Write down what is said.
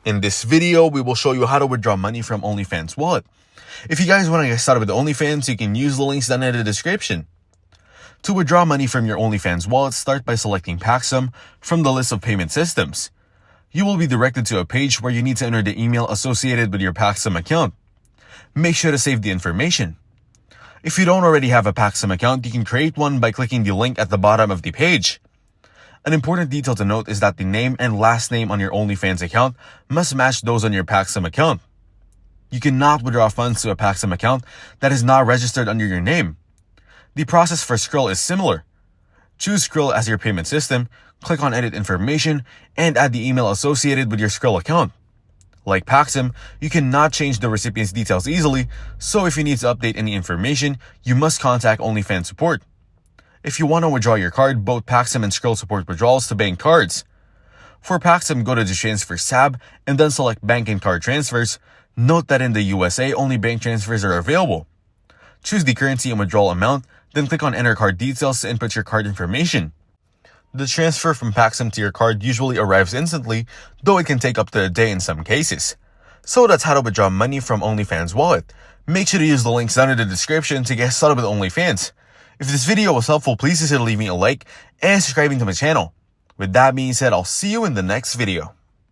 In this video, we will show you how to withdraw money from OnlyFans wallet. If you guys want to get started with OnlyFans, you can use the links down in the description. To withdraw money from your OnlyFans wallet, start by selecting Paxum from the list of payment systems. You will be directed to a page where you need to enter the email associated with your Paxum account. Make sure to save the information. If you don't already have a Paxum account, you can create one by clicking the link at the bottom of the page. An important detail to note is that the name and last name on your OnlyFans account must match those on your Paxum account. You cannot withdraw funds to a Paxum account that is not registered under your name. The process for Skrill is similar. Choose Skrill as your payment system, click on Edit Information, and add the email associated with your Skrill account. Like Paxum, you cannot change the recipient's details easily, so if you need to update any information, you must contact OnlyFans support. If you want to withdraw your card, both Paxum and Skrill support withdrawals to bank cards. For Paxum, go to the Transfers tab and then select Bank and Card Transfers. Note that in the USA, only bank transfers are available. Choose the currency and withdrawal amount, then click on Enter Card Details to input your card information. The transfer from Paxum to your card usually arrives instantly, though it can take up to a day in some cases. So that's how to withdraw money from OnlyFans wallet. Make sure to use the links down in the description to get started with OnlyFans. If this video was helpful, please consider leaving a like and subscribing to my channel. With that being said, I'll see you in the next video.